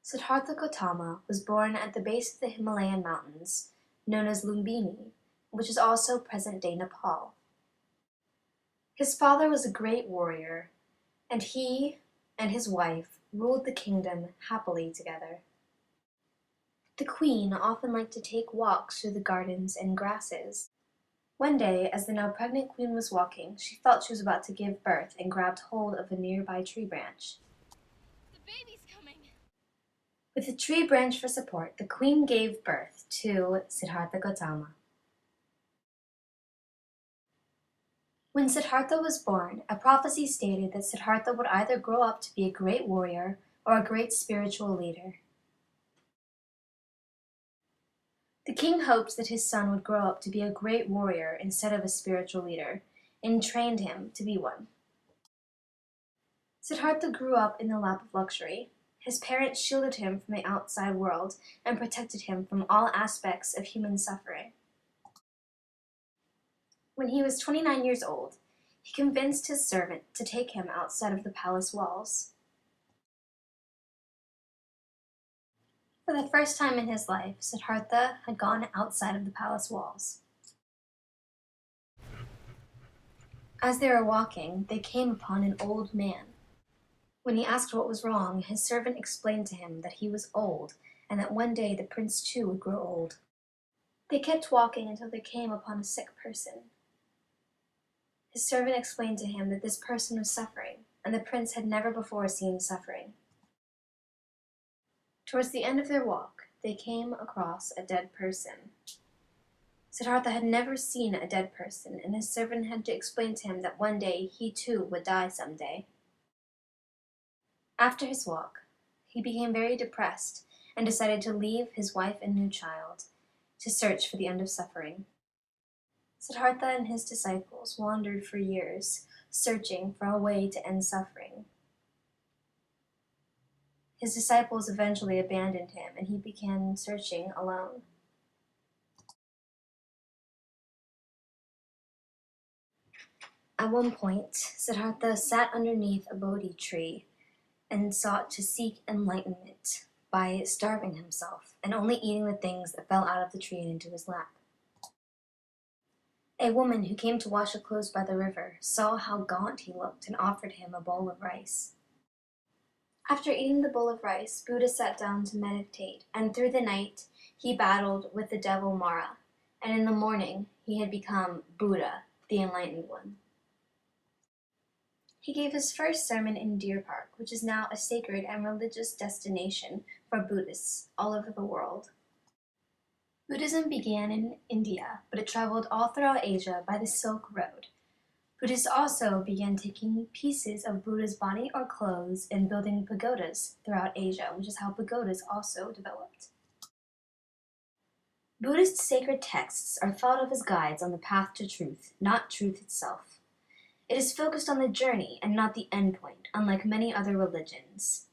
Siddhartha Gautama was born at the base of the Himalayan mountains, known as Lumbini, which is also present-day Nepal. His father was a great warrior, and he and his wife ruled the kingdom happily together. The queen often liked to take walks through the gardens and grasses. One day, as the now pregnant queen was walking, she felt she was about to give birth and grabbed hold of a nearby tree branch. The baby's coming! With the tree branch for support, the queen gave birth to Siddhartha Gautama. When Siddhartha was born, a prophecy stated that Siddhartha would either grow up to be a great warrior or a great spiritual leader. The king hoped that his son would grow up to be a great warrior instead of a spiritual leader, and trained him to be one. Siddhartha grew up in the lap of luxury. His parents shielded him from the outside world and protected him from all aspects of human suffering. When he was 29 years old, he convinced his servant to take him outside of the palace walls. For the first time in his life, Siddhartha had gone outside of the palace walls. As they were walking, they came upon an old man. When he asked what was wrong, his servant explained to him that he was old and that one day the prince too would grow old. They kept walking until they came upon a sick person. His servant explained to him that this person was suffering, and the prince had never before seen suffering. Towards the end of their walk, they came across a dead person. Siddhartha had never seen a dead person, and his servant had to explain to him that one day he too would die someday. After his walk, he became very depressed and decided to leave his wife and new child to search for the end of suffering. Siddhartha and his disciples wandered for years, searching for a way to end suffering. His disciples eventually abandoned him, and he began searching alone. At one point, Siddhartha sat underneath a Bodhi tree and sought to seek enlightenment by starving himself and only eating the things that fell out of the tree and into his lap. A woman who came to wash her clothes by the river saw how gaunt he looked and offered him a bowl of rice. After eating the bowl of rice, Buddha sat down to meditate, and through the night he battled with the devil Mara, and in the morning he had become Buddha, the Enlightened One. He gave his first sermon in Deer Park, which is now a sacred and religious destination for Buddhists all over the world. Buddhism began in India, but it traveled all throughout Asia by the Silk Road. Buddhists also began taking pieces of Buddha's body or clothes and building pagodas throughout Asia, which is how pagodas also developed. Buddhist sacred texts are thought of as guides on the path to truth, not truth itself. It is focused on the journey and not the endpoint, unlike many other religions.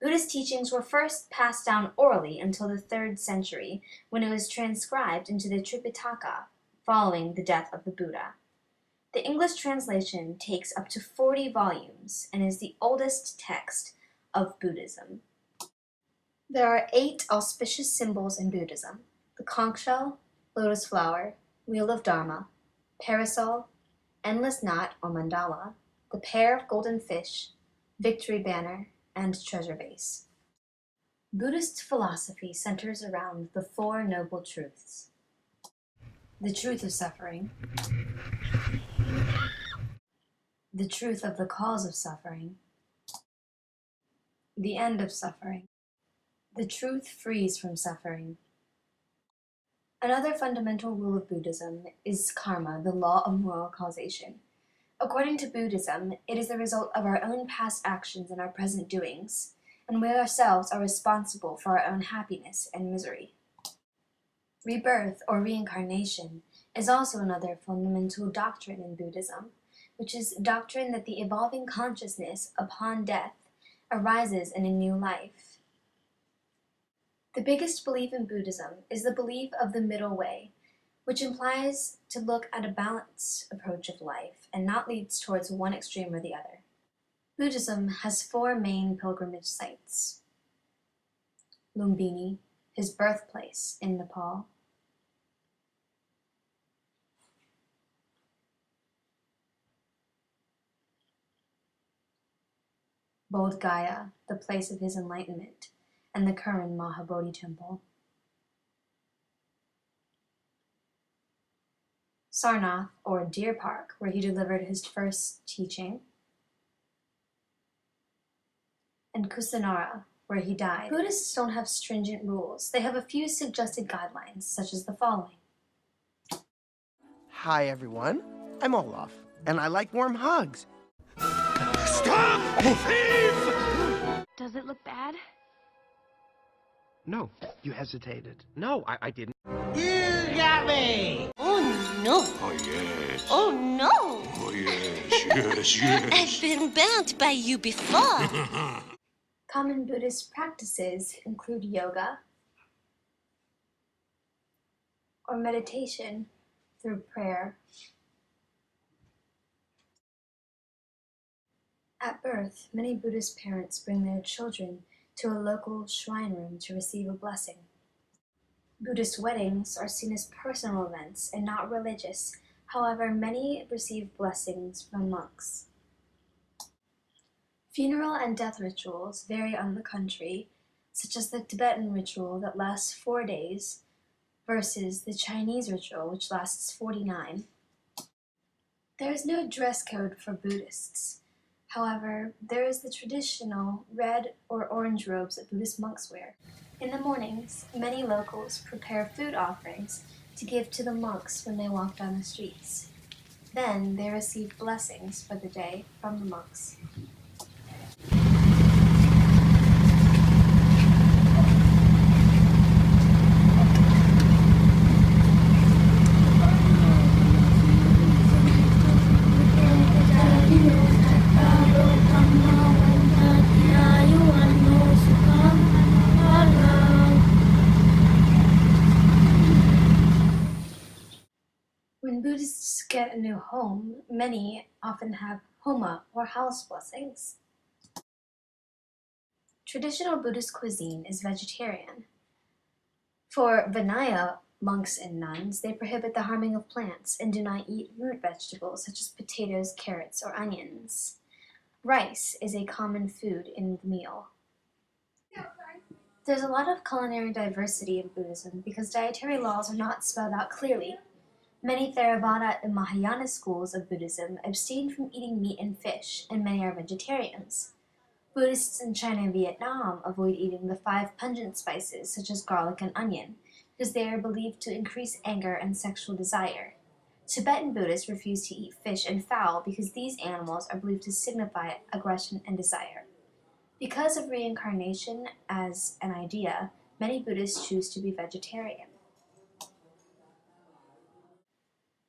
Buddhist teachings were first passed down orally until the 3rd century, when it was transcribed into the Tripitaka following the death of the Buddha. The English translation takes up to 40 volumes and is the oldest text of Buddhism. There are 8 auspicious symbols in Buddhism: the conch shell, lotus flower, wheel of Dharma, parasol, endless knot or mandala, the pair of golden fish, victory banner, and treasure vase. Buddhist philosophy centers around the 4 noble truths: the truth of suffering, the truth of the cause of suffering, the end of suffering, the truth frees from suffering. Another fundamental rule of Buddhism is karma, the law of moral causation. According to Buddhism, it is the result of our own past actions and our present doings, and we ourselves are responsible for our own happiness and misery. Rebirth, or reincarnation, is also another fundamental doctrine in Buddhism, which is doctrine that the evolving consciousness upon death arises in a new life. The biggest belief in Buddhism is the belief of the middle way, which implies to look at a balanced approach of life and not leads towards one extreme or the other. Buddhism has 4 main pilgrimage sites: Lumbini, his birthplace in Nepal. Bodh Gaya, the place of his enlightenment, and the current Mahabodhi temple. Sarnath, or Deer Park, where he delivered his first teaching, and Kusinara, where he died. Buddhists don't have stringent rules. They have a few suggested guidelines, such as the following. Hi, everyone. I'm Olaf, and I like warm hugs. Stop, thief! Does it look bad? No, you hesitated. No, I didn't. You got me! Oh no! Oh, yes. Oh no! Oh, yes, yes. I've been burnt by you before. Common Buddhist practices include yoga or meditation through prayer. At birth, many Buddhist parents bring their children to a local shrine room to receive a blessing. Buddhist weddings are seen as personal events and not religious. However, many receive blessings from monks. Funeral and death rituals vary on the country, such as the Tibetan ritual that lasts 4 days versus the Chinese ritual, which lasts 49. There is no dress code for Buddhists. However, there is the traditional red or orange robes that Buddhist monks wear. In the mornings, many locals prepare food offerings to give to the monks when they walk down the streets. Then they receive blessings for the day from the monks. When Buddhists get a new home, many often have homa or house blessings. Traditional Buddhist cuisine is vegetarian. For Vinaya monks and nuns, they prohibit the harming of plants and do not eat root vegetables such as potatoes, carrots, or onions. Rice is a common food in the meal. There's a lot of culinary diversity in Buddhism because dietary laws are not spelled out clearly. Many Theravada and Mahayana schools of Buddhism abstain from eating meat and fish, and many are vegetarians. Buddhists in China and Vietnam avoid eating the 5 pungent spices, such as garlic and onion, because they are believed to increase anger and sexual desire. Tibetan Buddhists refuse to eat fish and fowl because these animals are believed to signify aggression and desire. Because of reincarnation as an idea, many Buddhists choose to be vegetarian.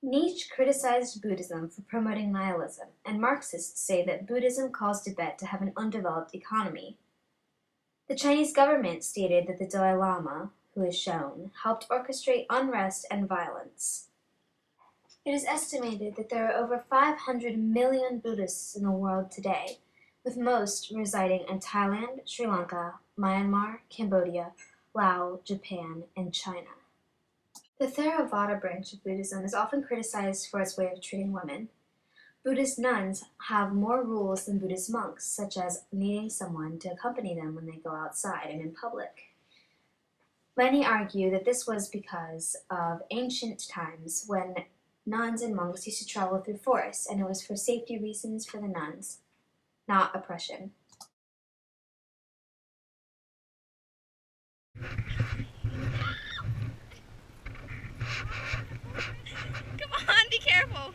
Nietzsche criticized Buddhism for promoting nihilism, and Marxists say that Buddhism caused Tibet to have an undeveloped economy. The Chinese government stated that the Dalai Lama, who is shown, helped orchestrate unrest and violence. It is estimated that there are over 500 million Buddhists in the world today, with most residing in Thailand, Sri Lanka, Myanmar, Cambodia, Laos, Japan, and China. The Theravada branch of Buddhism is often criticized for its way of treating women. Buddhist nuns have more rules than Buddhist monks, such as needing someone to accompany them when they go outside and in public. Many argue that this was because of ancient times when nuns and monks used to travel through forests, and it was for safety reasons for the nuns, not oppression. Come on, be careful.